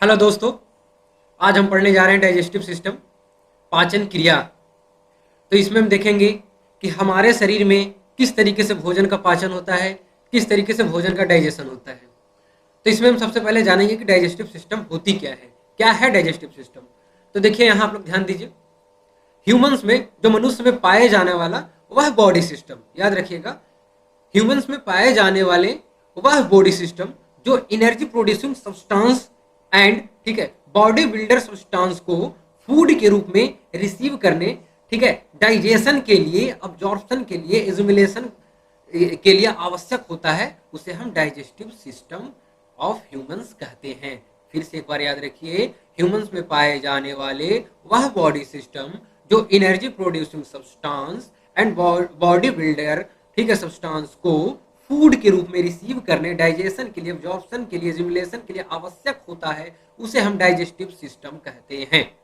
Hello दोस्तों। आज हम पढ़ने जा रहे हैं डाइजेस्टिव सिस्टम, पाचन क्रिया। तो इसमें हम देखेंगे कि हमारे शरीर में किस तरीके से भोजन का पाचन होता है, किस तरीके से भोजन का डाइजेशन होता है। तो इसमें हम सबसे पहले जानेंगे कि डाइजेस्टिव सिस्टम होती क्या है डाइजेस्टिव सिस्टम। तो देखिए यहाँ आप लोग ध्यान दीजिए, ह्यूमंस में जो मनुष्य में पाए जाने वाला वह बॉडी सिस्टम, याद रखिएगा, ह्यूमंस में पाए जाने वाले वह बॉडी सिस्टम जो एनर्जी प्रोड्यूसिंग सब्सटेंस एंड, ठीक है, बॉडी बिल्डर सब्सटेंस को फूड के रूप में रिसीव करने, ठीक है, डाइजेशन के लिए, अब्जॉर्प्शन के लिए, एजुमिलेशन के लिए आवश्यक होता है, उसे हम डाइजेस्टिव सिस्टम ऑफ ह्यूमंस कहते हैं। फिर से एक बार याद रखिए, ह्यूमंस में पाए जाने वाले वह बॉडी सिस्टम जो energy producing substance and body builder, ठीक है, सब्सटेंस को फूड के रूप में रिसीव करने, डाइजेशन के लिए, एब्जॉर्प्शन के लिए, एजिमुलेशन के लिए आवश्यक होता है, उसे हम डाइजेस्टिव सिस्टम कहते हैं।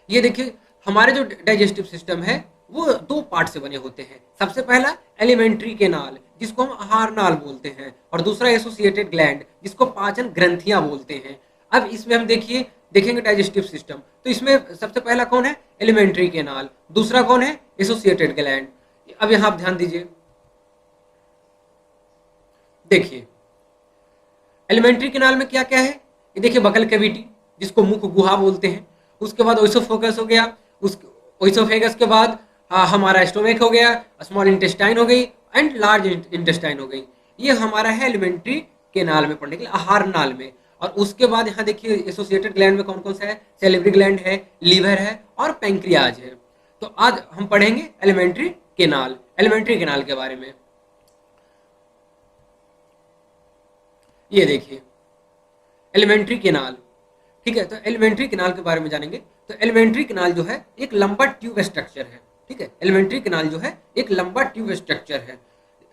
ये देखिए, हमारे जो डाइजेस्टिव सिस्टम है वो दो पार्ट से बने होते हैं। सबसे पहला एलिमेंट्री केनाल, जिसको हम आहार नाल बोलते हैं, और दूसरा एसोसिएटेड ग्लैंड, जिसको पाचन ग्रंथियां बोलते हैं। अब इसमें हम देखेंगे डाइजेस्टिव सिस्टम। तो इसमें सबसे पहला कौन है? Alimentary canal. दूसरा कौन है? Associated gland. अब यहाँ आप ध्यान दीजिए, देखिए एलिमेंट्री केनाल में क्या क्या है। ये देखिए, बकल कैविटी, जिसको मुख गुहा बोलते हैं। उसके बाद ओइसोफोकस हो गया, उस ओइसोफेगस के बाद हमारा स्टोमक हो गया, स्मॉल इंटेस्टाइन हो गई एंड लार्ज इंटेस्टाइन हो गई। ये हमारा है एलिमेंट्री केनाल में पढ़ने के लिए, आहार नाल में। और उसके बाद यहाँ देखिए एसोसिएटेड ग्लैंड में कौन कौन सा है? सेलिब्री ग्लैंड है, लीवर है और पैंक्रियाज है। तो आज हम पढ़ेंगे एलिमेंट्री केनाल के बारे में। ये देखिए एलिमेंट्री केनाल, ठीक है। तो एलिमेंट्री केनाल के बारे में जानेंगे। तो एलिमेंट्री केनाल जो है एक लंबा ट्यूब स्ट्रक्चर है, ठीक है। एलिमेंट्री केनाल जो है एक लंबा ट्यूब स्ट्रक्चर है,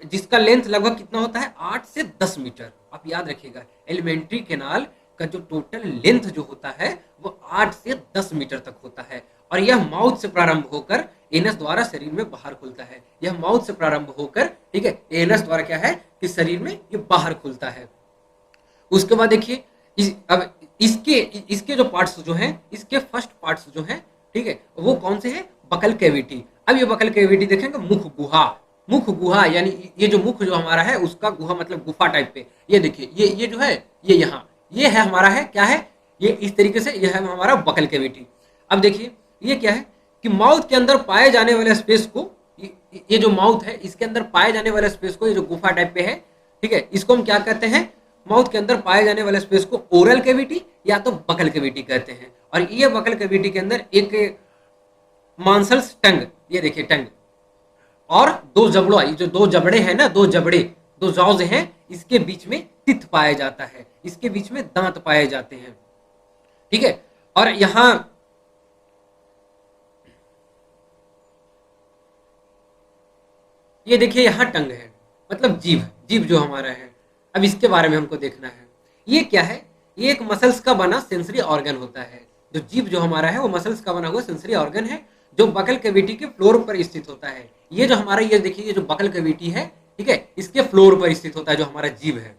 जिसका लेंथ लगभग कितना होता है? 8 से 10 मीटर। आप याद रखिएगा, एलिमेंट्री केनाल का जो टोटल लेंथ जो होता है वो 8 से 10 मीटर तक होता है। और यह माउथ से प्रारंभ होकर एनस द्वारा शरीर में बाहर खुलता है। यह माउथ से प्रारंभ होकर, ठीक है, एनस द्वारा क्या है कि शरीर में ये बाहर खुलता है। उसके बाद देखिए, अब इसके इसके जो पार्ट्स जो हैं, इसके फर्स्ट पार्ट्स जो हैं, ठीक है, वो कौन से हैं? Buccal cavity. अब ये बकल कैविटी देखेंगे, मुख गुहा यानी ये जो मुख जो हमारा है उसका गुहा मतलब गुफा टाइप पे। ये देखिए, ये जो है, ये यहाँ, ये है हमारा, है क्या है? ये इस तरीके से, ये है हमारा बकल कैविटी। अब देखिए ये क्या है कि माउथ के अंदर पाए जाने वाले स्पेस को, ये जो माउथ है इसके अंदर पाए जाने वाले स्पेस को, ये जो गुफा टाइप पे है, ठीक है, इसको हम क्या कहते हैं? माउथ के अंदर पाए जाने वाले स्पेस को ओरल कैविटी या तो बकल कैविटी कहते हैं। और ये बकल कैविटी के अंदर एक मांसल्स टंग, ये देखिए टंग, और दो जबड़ों, ये जो दो जबड़े हैं ना, दो जॉज हैं, इसके बीच में टिथ पाया जाता है, इसके बीच में दांत पाए जाते हैं, ठीक है। और यहां ये देखिए, यहां टंग है, मतलब जीभ जो हमारा है। अब इसके बारे में हमको देखना है, ये क्या है? ये एक मसल्स का बना सेंसरी ऑर्गन होता है। जो जीभ जो हमारा है वो मसल्स का बना हुआ सेंसरी ऑर्गन है, जो बकल कैविटी के फ्लोर पर स्थित होता है। ये जो हमारा, ये देखिए, ये जो बकल कैविटी है, ठीक है, इसके फ्लोर पर स्थित होता है जो हमारा जीभ है,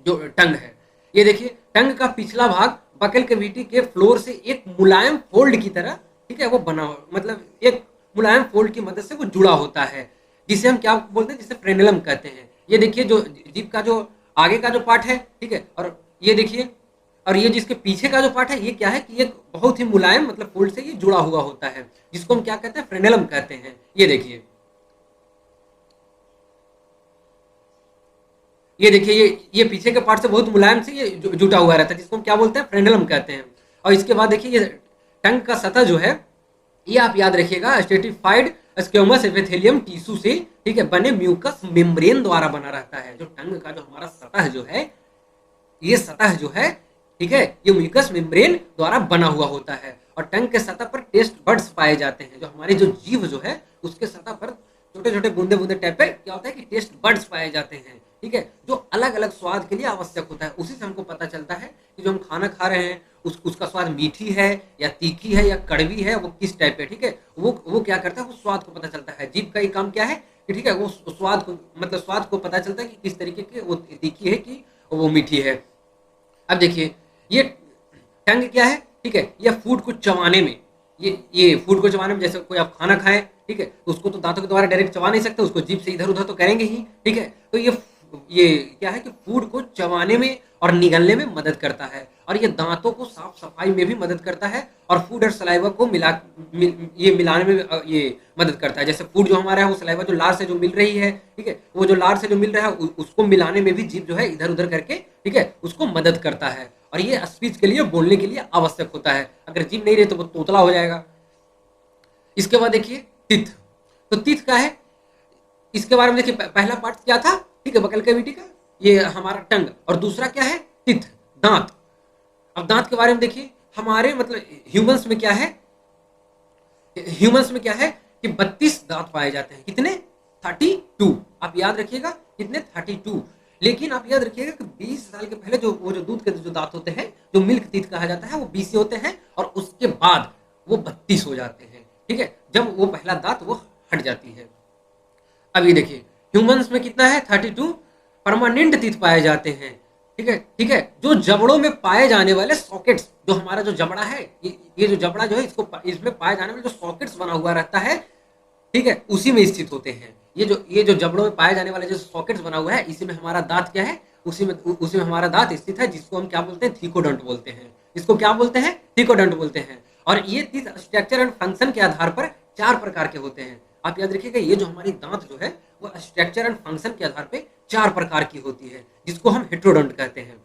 जो टंग है। ये देखिए, टंग का पिछला भाग बकल कैविटी के फ्लोर से एक मुलायम फोल्ड की तरह, ठीक है, वो बना, मतलब एक मुलायम फोल्ड की मदद से वो जुड़ा होता है, जिसे हम क्या बोलते हैं? जिसे फ्रेनेलम कहते हैं। ये देखिए, जो जीभ का जो आगे का जो पार्ट है, ठीक है, और ये देखिए, और ये जिसके पीछे का जो पार्ट है, ये क्या है कि ये बहुत ही मुलायम, मतलब फोल्ड से ये जुड़ा हुआ होता है, जिसको हम क्या कहते हैं? फ्रेनेलम कहते हैं। ये देखिए, ये पीछे के पार्ट से बहुत मुलायम से ये जुटा हुआ रहता है, जिसको हम क्या बोलते हैं? फ्रेनेलम कहते हैं। और इसके बाद देखिए, ये टंग का सतह जो है, ये आप याद रखिएगा, स्ट्रेटिफाइड स्क्वेमस एपिथेलियम टिश्यू से, ठीक है, बने म्यूकस मेम्ब्रेन द्वारा बना रहता है। जो टंग का जो हमारा सतह जो है, ये सतह जो है, ठीक है, ये म्यूकस मेम्ब्रेन द्वारा बना हुआ होता है। और टंग के सतह पर टेस्ट बड्स पाए जाते हैं। जो हमारी जो जीभ जो है उसके सतह पर छोटे छोटे बूंदे बूंदे टाइप पे क्या होता है कि टेस्ट बड्स पाए जाते हैं, ठीक है, जो अलग अलग स्वाद के लिए आवश्यक होता है। उसी से हमको पता चलता है कि जो हम खाना खा रहे हैं उसका स्वाद मीठी है या तीखी है या कड़वी है, वो किस टाइप है, ठीक है, वो क्या करता है, वो स्वाद को पता चलता है। जीभ का ही काम क्या है कि, ठीक है, वो स्वाद को, मतलब स्वाद को पता चलता है कि किस तरीके की वो तीखी है कि वो मीठी है। अब देखिए, ये टंग क्या है, ठीक है, यह फूड को चबाने में, ये फूड को चबाने में, जैसे कोई आप खाना खाएं, ठीक है, तो उसको तो दांतों के द्वारा डायरेक्ट चबा नहीं सकते, उसको जीभ से इधर उधर तो करेंगे ही, ठीक है। तो ये क्या है कि फूड को चबाने में और निगलने में मदद करता है, और ये दांतों को साफ सफाई में भी मदद करता है, और फूड और सलाइवा को ये मिलाने में ये मदद करता है। जैसे फूड जो हमारा है वो सलाइवा जो लार से जो मिल रही है, ठीक है, वो जो लार से जो मिल रहा है उसको मिलाने में भी जीभ जो है इधर उधर करके, ठीक है, उसको मदद करता है, और ये स्पीच के लिए, बोलने के लिए आवश्यक होता है। अगर जीभ नहीं रही तो वो तोतला हो जाएगा। इसके बाद देखिए टीथ। तो टीथ क्या है, इसके बारे में देखिए, पहला पार्ट क्या था, ठीक है, बकल कैविटी का, ये हमारा टंग, और दूसरा क्या है, टीथ, दांत। अब दांत के बारे में देखिए, हमारे मतलब ह्यूमंस में क्या है, ह्यूमंस में क्या है कि 32 दांत पाए जाते हैं। कितने? 32। आप याद रखिएगा कितने? 32। लेकिन आप याद रखिएगा कि 20 साल के पहले जो वो जो दूध के जो दांत होते हैं, जो मिल्क टीथ कहा जाता है, वो 20 होते हैं, और उसके बाद वो 32 हो जाते हैं, ठीक है, जब वो पहला दांत वो हट जाती है। अब ये देखिए, ह्यूमंस में कितना है? 32 परमानेंट टीथ पाए जाते हैं, ठीक है, ठीक है। जो जबड़ों में पाए जाने वाले सॉकेट्स, जो हमारा जो जबड़ा है, ये जो जबड़ा जो है, इसमें पाए जाने वाले जो सॉकेट्स बना हुआ रहता है, ठीक है, उसी में स्थित होते हैं। ये जो जबड़ों में पाए जाने वाले जो सॉकेट्स बना हुआ है, इसी में हमारा दांत क्या है, उसी में हमारा दांत स्थित है, जिसको हम क्या बोलते हैं? थीकोडंट बोलते हैं। इसको क्या बोलते हैं? थीकोडंट बोलते हैं। और ये टीथ स्ट्रक्चर एंड फंक्शन के आधार पर 4 प्रकार के होते हैं। आप याद रखिएगा, ये जो हमारी दांत जो है वो स्ट्रक्चर एंड फंक्शन के आधार पे 4 प्रकार की होती है, जिसको हम हेट्रोडोंट कहते हैं।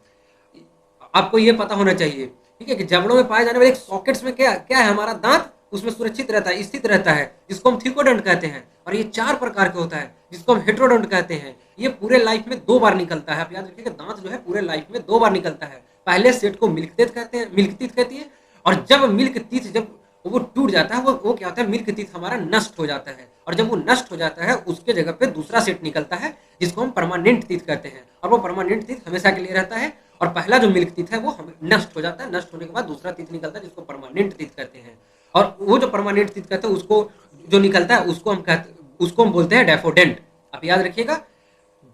आपको ये पता होना चाहिए, ठीक है, कि जबड़ों में पाए जाने वाले एक सॉकेट्स में क्या क्या है, हमारा दांत उसमें सुरक्षित रहता है, स्थित रहता है, जिसको हम थीकोडोंट कहते हैं। और ये 4 प्रकार के होता है, जिसको हम हेट्रोडोंट कहते हैं। ये पूरे लाइफ में 2 बार निकलता है। आप याद रखिएगा, दांत जो है पूरे लाइफ में 2 बार निकलता है। पहले सेट को मिल्क टीथ कहते हैं, मिल्क टीथ कहती है, और जब मिल्क टीथ जब वो टूट जाता है, वो क्या होता है, मिल्क टीथ हमारा नष्ट हो जाता है, और जब वो नष्ट हो जाता है, उसके जगह पे दूसरा सेट निकलता है, जिसको हम परमानेंट टीथ कहते हैं। और वो परमानेंट टीथ हमेशा के लिए रहता है, और पहला जो मिल्क टीथ है वो नष्ट हो जाता है, नष्ट होने के बाद दूसरा टीथ निकलता है, जिसको परमानेंट टीथ कहते हैं। और वो जो परमानेंट टीथ कहते हैं, उसको जो निकलता है उसको हम बोलते हैं डैफोडेंट। आप याद रखिएगा,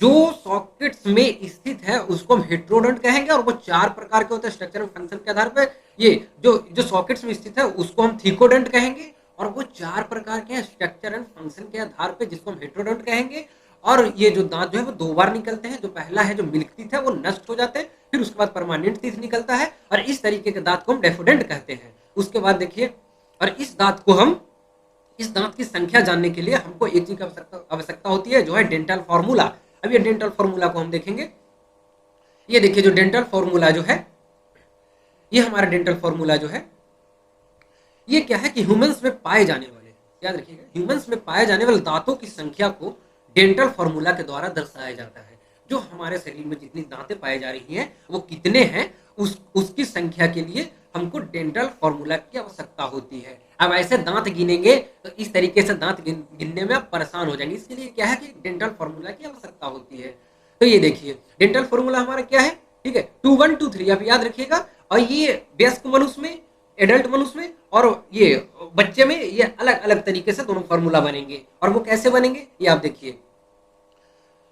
जो सॉकेट्स में स्थित है उसको हम हेट्रोडोंट कहेंगे, और वो 4 प्रकार के होते हैं स्ट्रक्चर और फंक्शन के आधार पर। ये जो जो सॉकेट्स में स्थित है उसको हम थीकोडोंट कहेंगे, और वो 4 प्रकार के हैं स्ट्रक्चर एंड फंक्शन के आधार पे, जिसको हम हेट्रोडोंट कहेंगे। और ये जो दांत जो है वो 2 बार निकलते हैं। जो पहला है जो मिल्क टीथ है वो नष्ट हो जाते हैं, फिर उसके बाद परमानेंट टीथ निकलता है, और इस तरीके के दांत को हम डैफोडेंट कहते हैं। उसके बाद देखिए, और इस दांत की संख्या जानने के लिए हमको एक चीज की आवश्यकता होती है, जो है डेंटल फॉर्मूला। अब ये डेंटल फॉर्मूला को हम देखेंगे। ये देखिए, जो डेंटल फॉर्मूला जो है, ये हमारा डेंटल फॉर्मूला जो है, ये क्या है कि ह्यूमंस में पाए जाने वाले, याद रखिएगा, ह्यूमंस में पाए जाने वाले दांतों की संख्या को डेंटल फॉर्मूला के द्वारा दर्शाया जाता है। जो हमारे शरीर में जितनी दांतें पाई जा रही हैं वो कितने हैं, उसकी संख्या के लिए हमको डेंटल फॉर्मूला की आवश्यकता होती है। अब ऐसे दांत गिनेंगे तो इस तरीके से दांत गिनने में आप परेशान हो जाएंगे। इसके लिए क्या है कि डेंटल फॉर्मूला की आवश्यकता होती है। तो ये देखिए, डेंटल फॉर्मूला हमारा क्या है, ठीक है, 2 1 2 3 आप याद रखिएगा। और ये वयस्क मनुष्य में, एडल्ट मनुष्य में, और ये बच्चे में, ये अलग अलग तरीके से दोनों फॉर्मूला बनेंगे। और वो कैसे बनेंगे ये आप देखिए।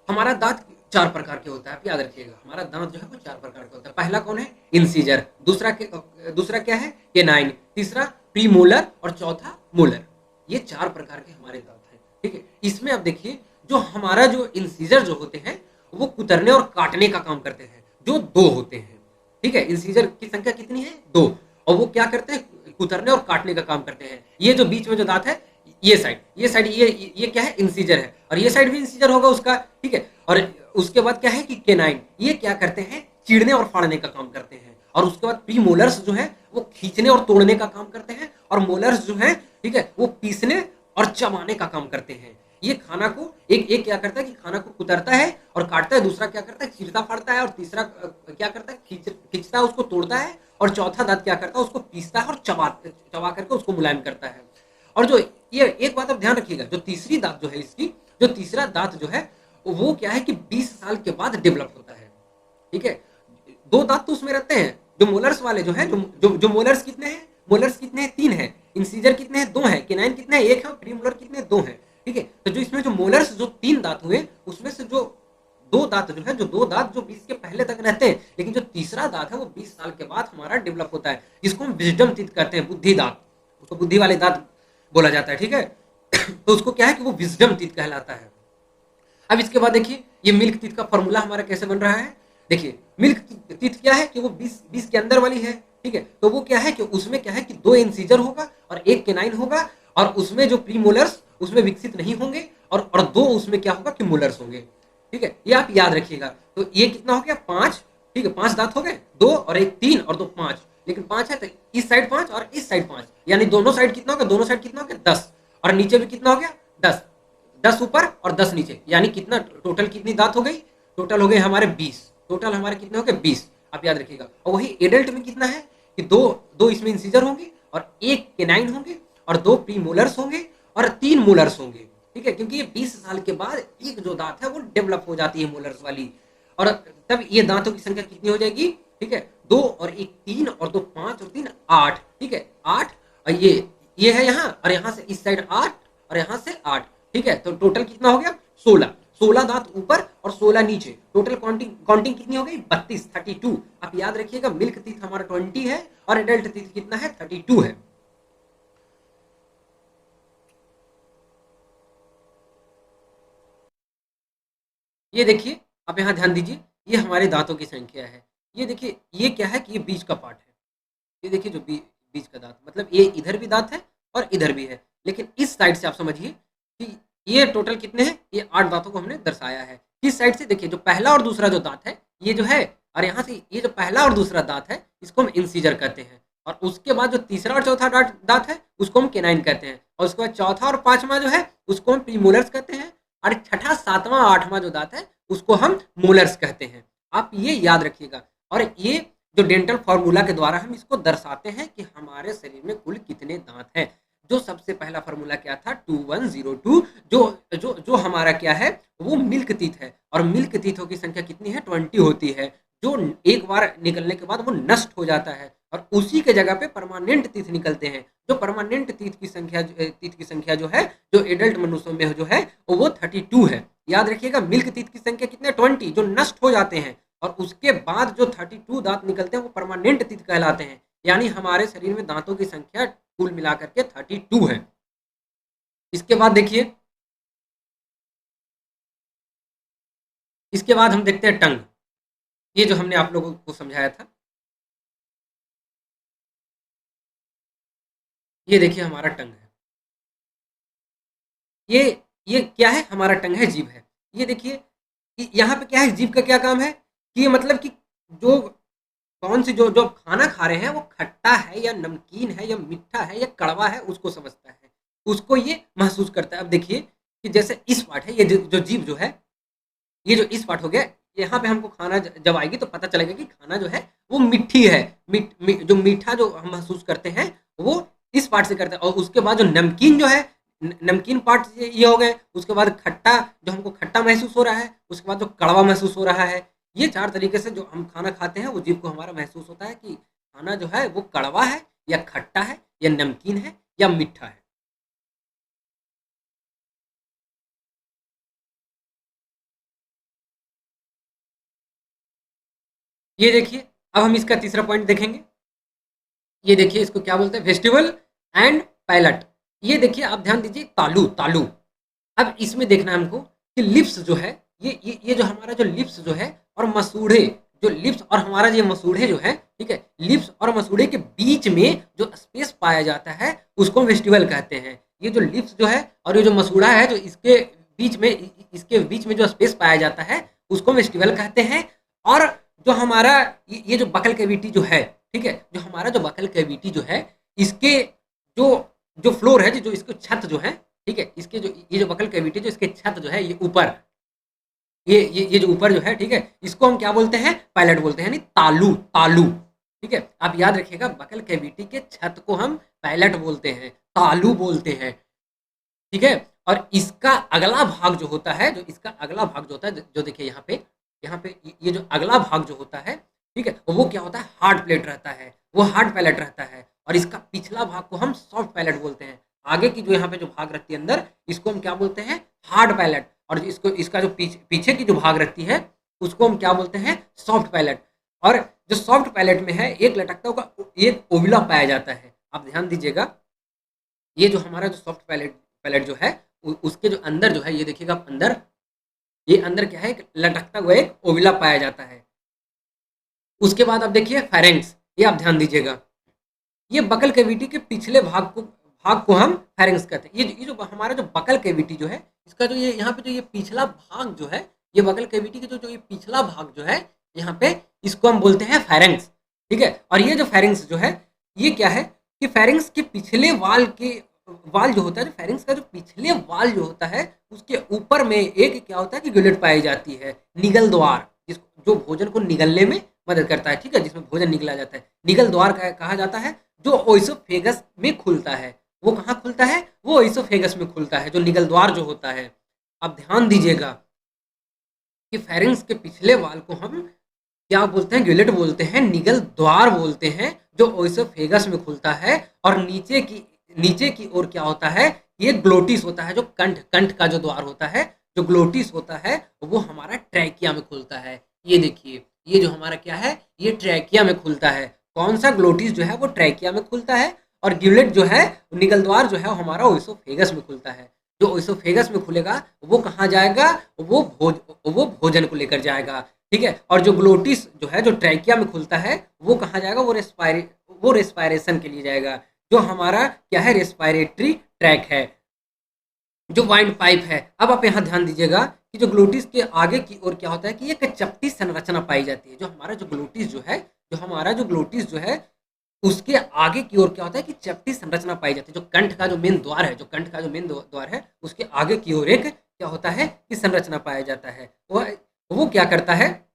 हमारा दांत 4 प्रकार के होता है, आप याद रखिएगा, हमारा दांत जो है वो 4 प्रकार का होता है। पहला कौन है? इंसीजर। दूसरा क्या है? केनाइन। तीसरा प्रीमोलर, और चौथा मोलर। ये 4 प्रकार के हमारे दांत हैं, ठीक है। इसमें आप देखिए, जो हमारा जो इंसीजर जो होते हैं वो कुतरने और काटने का काम करते हैं, जो 2 होते हैं, ठीक है। इंसीजर की संख्या कितनी है? 2। और वो क्या करते हैं? कुतरने और काटने का काम करते हैं। ये जो बीच में जो दांत है, ये साइड ये क्या है? इंसीजर है, और ये साइड भी इंसीजर होगा उसका, ठीक है। और उसके बाद क्या है कि केनाइन, ये क्या करते हैं? चीरने और फाड़ने का काम करते हैं। और उसके बाद प्रीमोलर्स जो है वो खींचने और तोड़ने का काम करते हैं, और मोलर्स जो है, ठीक है, वो पीसने और चबाने का काम करते हैं। ये खाना को एक क्या करता है कि खाना को कुतरता है और काटता है, दूसरा क्या करता है? चीरता फाड़ता है, और तीसरा क्या करता है? खींचता है, उसको तोड़ता है, और चौथा दांत क्या करता है? उसको पीसता है और चबा करके उसको मुलायम करता है। और जो ये एक बात आप ध्यान रखिएगा, जो तीसरी दांत जो है इसकी, जो तीसरा दांत जो है वो क्या है कि 20 साल के बाद डेवलप होता है, ठीक है। 2 दांत तो उसमें रहते हैं, जो मोलर्स वाले जो है, जो मोलर्स कितने हैं? मोलर्स कितने हैं? 3 हैं। इंसीजर कितने हैं? 2 हैं। केनाइन कितने हैं? 1 है। प्रीमोलर कितने हैं? 2 हैं, ठीक है। तो जो इसमें जो मोलर्स जो 3 दांत हुए, उसमें से जो दो दांत जो है, जो दो दांत जो 20 के पहले तक रहते हैं, लेकिन जो तीसरा दांत है वो 20 साल के बाद हमारा डेवलप होता है, जिसको हम विजडम टीथ कहते हैं, बुद्धि दांत, उसको बुद्धि वाले दांत बोला जाता है, ठीक है। तो उसको क्या है कि वो विजडम टीथ कहलाता है। अब इसके बाद देखिए ये मिल्क टीथ का फॉर्मूला हमारा कैसे बन रहा है। देखिए मिल्क टीथ क्या है कि वो 20 के अंदर वाली है, ठीक है। तो वो क्या है कि उसमें क्या है कि 2 इंसीजर होगा और 1 केनाइन होगा, और उसमें जो प्रीमोलर्स उसमें विकसित नहीं होंगे, और 2 उसमें क्या होगा कि मोलर्स होंगे, ठीक है। ये आप याद रखिएगा। तो ये कितना हो गया 5, ठीक है, 5 दांत हो गए, 2 और 1 3 और 2 5, लेकिन 5 है तो इस साइड 5 और इस साइड 5, यानी दोनों साइड कितना हो गया, दोनों साइड कितना हो गया 10, और नीचे भी कितना हो गया 10, 10 ऊपर और 10 नीचे, यानी कितना टोटल कितनी दांत हो गई, टोटल हो गए हमारे 20, टोटल हमारे कितने हो गए 20, आप याद रखिएगा। और वही एडल्ट में कितना है कि दो दो इसमें इंसीजर होंगे और 1 केनाइन होंगे और 2 प्री मोलर्स होंगे और 3 मोलर्स होंगे, ठीक है, क्योंकि ये 20 साल के बाद एक जो दांत है वो डेवलप हो जाती है मोलर्स वाली, और तब ये दांतों की संख्या कितनी हो जाएगी, ठीक है, 2 और 1 3 और 2 5 और 3 8, ठीक है 8, और ये है यहाँ, और यहाँ से इस साइड 8 और यहाँ से 8, ठीक है। तो टोटल कितना हो गया 16, 16 दांत ऊपर और 16 नीचे, टोटल काउंटिंग कितनी हो गई 32, 32। आप याद रखिएगा मिल्क टीथ हमारा 20 है और एडल्ट टीथ कितना है 32 है। ये देखिए आप यहाँ ध्यान दीजिए, ये हमारे दांतों की संख्या है। ये देखिए ये क्या है कि ये बीच का पार्ट है, ये देखिए जो बीच का दांत, मतलब ये इधर भी दांत है और इधर भी है, लेकिन इस साइड से आप समझिए कि ये टोटल कितने हैं, ये 8 दांतों को हमने दर्शाया है। किस साइड से, देखिए जो पहला और दूसरा जो दांत है ये जो है, और यहाँ से ये जो पहला और दूसरा दांत है इसको हम इंसीजर कहते हैं, और उसके बाद जो तीसरा और चौथा दांत है उसको हम केनाइन कहते हैं, और उसके बाद चौथा और पांचवा जो है उसको हम प्रीमोलर्स कहते हैं, और छठा सातवां आठवां जो दांत है उसको हम मोलर्स कहते हैं। आप ये याद रखिएगा, और ये जो डेंटल फॉर्मूला के द्वारा हम इसको दर्शाते हैं कि हमारे शरीर में कुल कितने दांत हैं। जो सबसे पहला फॉर्मूला क्या था 2102, जो जो जो हमारा क्या है वो मिल्क टीथ है, और मिल्क टीथों की संख्या कितनी है 20 होती है, जो एक बार निकलने के बाद वो नष्ट हो जाता है, और उसी के जगह पे परमानेंट टीथ निकलते हैं। जो परमानेंट टीथ की संख्या जो है जो एडल्ट मनुष्यों में जो है वो 32 है। याद रखिएगा मिल्क टीथ की संख्या कितने 20, जो नष्ट हो जाते हैं, और उसके बाद जो 32 दांत निकलते हैं वो परमानेंट टीथ कहलाते हैं। यानी हमारे शरीर में दांतों की संख्या कुल मिलाकर के 32 है। इसके बाद देखिए, इसके बाद हम देखते हैं टंग, ये जो हमने आप लोगों को समझाया था। ये देखिए हमारा टंग है, ये ये क्या है, हमारा टंग है, जीभ है। ये देखिए यहाँ पे क्या है, जीभ का क्या काम है कि ये मतलब कि जो कौन सी जो जो खाना खा रहे हैं वो खट्टा है या नमकीन है या मीठा है या कड़वा है उसको समझता है, उसको ये महसूस करता है। अब देखिए कि जैसे इस पार्ट है, ये जो जीभ जो है, ये जो इस पार्ट हो गया, यहाँ पे हमको खाना जब आएगी तो पता चलेगा कि खाना जो है वो मिट्ठी है, जो मीठा जो हम महसूस करते हैं वो इस पार्ट से करते हैं, और उसके बाद जो नमकीन जो है, नमकीन पार्ट ये हो गए, उसके बाद खट्टा जो हमको खट्टा महसूस हो रहा है, उसके बाद जो कड़वा महसूस हो रहा है। ये 4 तरीके से जो हम खाना खाते हैं वो जीभ को हमारा महसूस होता है कि खाना जो है वो कड़वा है या खट्टा है या नमकीन है या मीठा है। ये देखिए अब हम इसका तीसरा पॉइंट देखेंगे। ये देखिए इसको क्या बोलते हैं, फेस्टिवल एंड पैलट। ये देखिए आप ध्यान दीजिए, तालू तालू। अब इसमें देखना है हमको कि लिप्स जो है, ये जो हमारा जो लिप्स जो है और मसूड़े, जो लिप्स और हमारा ये मसूड़े जो है, ठीक है, लिप्स और मसूड़े के बीच में जो स्पेस पाया जाता है उसको हम वेस्टिबल कहते हैं। ये जो लिप्स जो है और ये जो मसूड़ा है जो इसके बीच में जो स्पेस पाया जाता है उसको वेस्टिबल कहते हैं। और जो हमारा ये जो बकल कैविटी जो है, ठीक है, जो हमारा जो बकल कैविटी जो है, इसके जो जो फ्लोर है, जो इसको छत जो है, ठीक है, इसके जो ये जो बकल कैविटी जो इसके छत जो है, ये ऊपर ये जो ऊपर जो है, ठीक है, इसको हम क्या बोलते हैं, पैलेट बोलते हैं, यानी तालू तालू। ठीक है, आप याद रखिएगा बकल कैविटी के छत को हम पैलेट बोलते हैं, तालू बोलते हैं। ठीक है, और इसका अगला भाग जो होता है, जो इसका अगला भाग जो होता है, जो देखिए यहाँ पे ये जो अगला भाग जो होता है, ठीक है, वो क्या होता है, हार्ड प्लेट रहता है, वो हार्ड पैलेट रहता है, और इसका पिछला भाग को हम सॉफ्ट पैलेट बोलते हैं। आगे की जो यहाँ पे जो भाग रहती है अंदर, इसको हम क्या बोलते हैं, हार्ड पैलेट, और इसको इसका जो पीछे की जो भाग रहती है उसको हम क्या बोलते हैं, सॉफ्ट पैलेट। और जो सॉफ्ट पैलेट में है एक लटकता हुआ एक ओविला पाया जाता है। आप ध्यान दीजिएगा, ये जो हमारा जो सॉफ्ट पैलेट पैलेट जो है उसके जो अंदर जो है, ये देखिएगा आप अंदर, ये अंदर क्या है, एक लटकता हुआ एक ओविला पाया जाता है। उसके बाद आप देखिए फेरेंक्स, ये आप ध्यान दीजिएगा, ये बकल कैविटी के पिछले भाग को हम फेरेंक्स कहते हैं। ये जो हमारा जो बकल कैविटी जो है, इसका जो ये यहाँ पे जो ये पिछला भाग जो है, ये बकल कैविटी के जो ये पिछला भाग जो है यहाँ पे, इसको हम बोलते हैं फेरेंक्स। ठीक है, और ये जो फेरेंक्स जो है, ये क्या है कि फेरेंक्स के पिछले वाल जो होता है, जो फेरेंक्स का जो पिछले वाल जो होता है, उसके ऊपर में एक क्या होता है कि गिलेट पाई जाती है, निगल द्वार, जिसको जो भोजन को निगलने में मदद करता है। ठीक है, जिसमें भोजन निगला जाता है, निगल द्वार कहा जाता है, जो ओइसोफेगस में खुलता है। वो कहाँ खुलता है, वो ओइसोफेगस में खुलता है, जो निगल द्वार जो होता है। अब ध्यान दीजिएगा कि फेरेंक्स के पिछले वाल को हम क्या बोलते हैं, गिलेट बोलते हैं, निगल द्वार बोलते हैं, जो ओइसोफेगस में खुलता है। और नीचे की ओर क्या होता है, ये ग्लोटिस होता है, जो कंठ का जो द्वार होता है, जो ग्लोटिस होता है, वो हमारा ट्रैकिया में खुलता है। ये देखिए, ये जो हमारा क्या है, ये ट्रैकिया में खुलता है। कौन सा, ग्लोटिस जो है वो ट्रैकिया में खुलता है, और गिलेट जो है, निगल द्वार जो है, वो हमारा ओइसोफेगस में खुलता है। जो ओइसोफेगस में खुलेगा वो कहाँ जाएगा, वो भोजन को लेकर जाएगा। ठीक है, और जो ग्लोटिस जो है, जो ट्रैकिया में खुलता है, वो कहाँ जाएगा, वो रेस्पायरेशन के लिए जाएगा, जो हमारा क्या है, रेस्पायरेटरी ट्रैक है, जो वाइंड पाइप है। अब आप यहाँ ध्यान दीजिएगा कि जो ग्लोटिस के आगे की ओर क्या होता है कि एक चपटी संरचना पाई जाती है। जो हमारा जो ग्लोटिस जो है, उसके आगे की ओर क्या होता है कि चपटी संरचना पाई जाती है। जो कंठ का जो मेन द्वार है, उसके आगे की ओर एक क्या होता है कि संरचना पाया जाता है। वो क्या करता है,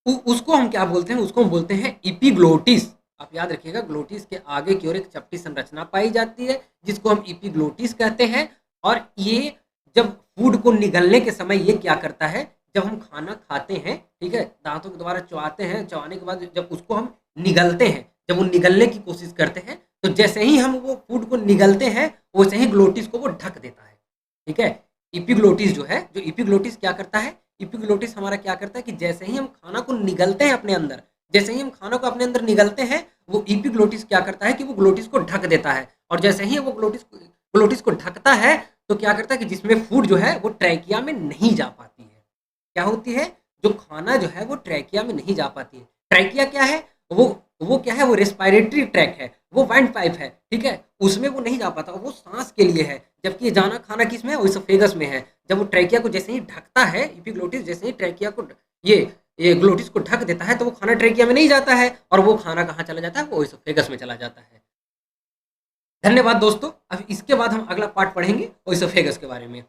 उसको हम क्या बोलते हैं, उसको हम बोलते हैं इपीग्लोटिस। आप याद रखिएगा, ग्लोटिस के आगे की ओर एक चपटी संरचना पाई जाती है, जिसको हम इपीग्लोटिस कहते हैं। और ये जब फूड को निगलने के समय ये क्या करता है, जब हम खाना खाते हैं, ठीक है, दांतों के द्वारा चबाते हैं, चबाने के बाद जब उसको हम निगलते हैं, जब वो निगलने की कोशिश करते हैं, तो जैसे ही हम वो फूड को निगलते हैं, वैसे ही ग्लोटिस को वो ढक देता है। ठीक है, इपीग्लोटिस जो है, जो इपीग्लोटिस क्या करता है, इपीग्लोटिस हमारा क्या करता है कि जैसे ही हम खाना को निगलते हैं अपने अंदर, जैसे ही हम खाना को अपने अंदर निगलते हैं, वो इपीग्लोटिस क्या करता है कि वो ग्लोटिस को ढक देता है। और जैसे ही वो ग्लोटिस को ढकता है, तो क्या करता है कि जिसमें फूड जो है वो ट्रैकिया में नहीं जा पाती है। क्या होती है, जो खाना जो है वो ट्रैकिया में नहीं जा पाती है। ट्रैकिया क्या है, वो क्या है, वो रेस्पिरेटरी ट्रैक है, वो वाइंड पाइप है। ठीक है, उसमें वो नहीं जा पाता, वो सांस के लिए है। जबकि ये जाना खाना किस में है, ओइसोफेगस में है। जब वो ट्रैकिया को जैसे ही ढकता है, इपीग्लोटिस जैसे ही ट्रैकिया को ये ग्लोटिस को ढक देता है, तो वो खाना ट्रैकिया में नहीं जाता है, और वो खाना कहाँ चला जाता है, वो ओइसोफेगस में चला जाता है। धन्यवाद दोस्तों। अब इसके बाद हम अगला पार्ट पढ़ेंगे ओइसोफेगस के बारे में।